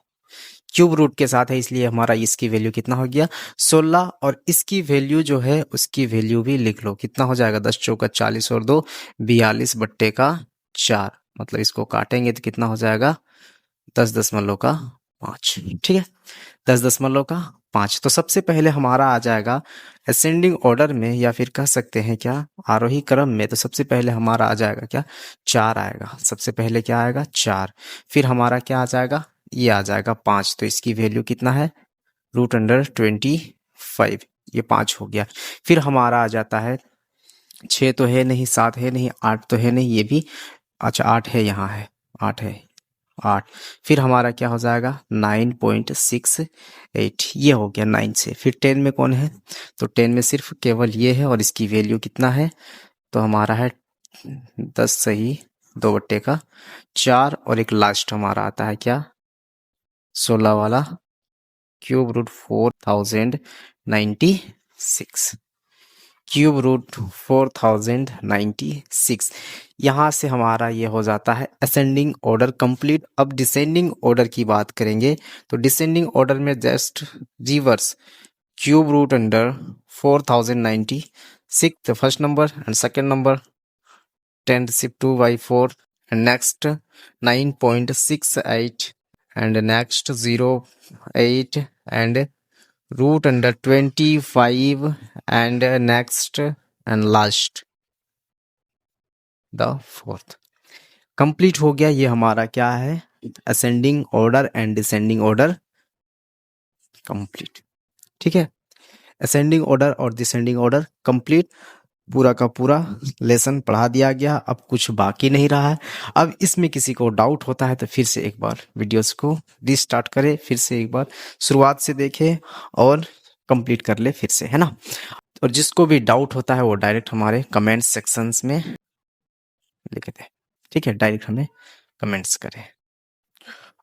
क्यूब रूट के साथ है इसलिए हमारा इसकी वैल्यू कितना हो गया 16। और इसकी वैल्यू जो है उसकी वैल्यू भी लिख लो, कितना हो जाएगा 10 चौका 40 और 2 42 बट्टे का 4। मतलब इसको काटेंगे तो कितना हो जाएगा 10.5, ठीक है 10.5। तो सबसे पहले हमारा आ जाएगा असेंडिंग ऑर्डर में, या फिर कह सकते हैं क्या आरोही क्रम में, तो सबसे पहले हमारा आ जाएगा क्या 4 आएगा। सबसे पहले क्या आएगा 4। फिर हमारा क्या आ जाएगा, ये आ जाएगा 5। तो इसकी वैल्यू कितना है √25, ये 5 हो गया। फिर हमारा आ जाता है 6 तो है नहीं, 7 है नहीं, 8 तो है नहीं, ये भी अच्छा 8 है, यहाँ है 8 है 8। फिर हमारा क्या हो जाएगा 9.68, ये हो गया 9 से। फिर 10 में कौन है, तो 10 में सिर्फ केवल ये है, और इसकी वैल्यू कितना है, तो हमारा है 10 सही 2 बट्टे का 4। और एक लास्ट हमारा आता है क्या 16 वाला, क्यूब रूट 4096। Cube root 4096। यहाँ से हमारा ये हो जाता है असेंडिंग ऑर्डर कंप्लीट। अब डिसेंडिंग ऑर्डर की बात करेंगे तो डिसेंडिंग ऑर्डर में just reverse cube root under 4096 the first number and second number 10^2/4 and next 9.68 and next 0.8 and root under 25 and next and last the fourth। Complete हो गया। ये हमारा क्या है, ascending order and descending order complete. ठीक है, असेंडिंग ऑर्डर और डिसेंडिंग ऑर्डर कंप्लीट, पूरा का पूरा लेसन पढ़ा दिया गया। अब कुछ बाकी नहीं रहा है। अब इसमें किसी को डाउट होता है तो फिर से एक बार वीडियोस को रीस्टार्ट करे, फिर से एक बार शुरुआत से देखे और कंप्लीट कर ले फिर से, है ना। और जिसको भी डाउट होता है वो डायरेक्ट हमारे कमेंट सेक्शंस में लिख दे। ठीक है, डायरेक्ट हमें कमेंट्स करें।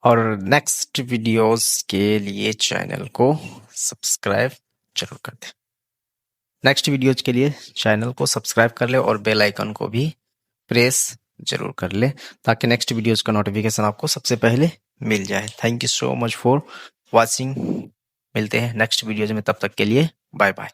और नेक्स्ट वीडियोस के लिए चैनल को सब्सक्राइब जरूर कर दें। नेक्स्ट वीडियोज के लिए चैनल को सब्सक्राइब कर ले और बेल आइकन को भी प्रेस जरूर कर ले ताकि नेक्स्ट वीडियोज का नोटिफिकेशन आपको सबसे पहले मिल जाए। Thank you so much for watching. मिलते हैं नेक्स्ट वीडियोज में, तब तक के लिए बाय बाय।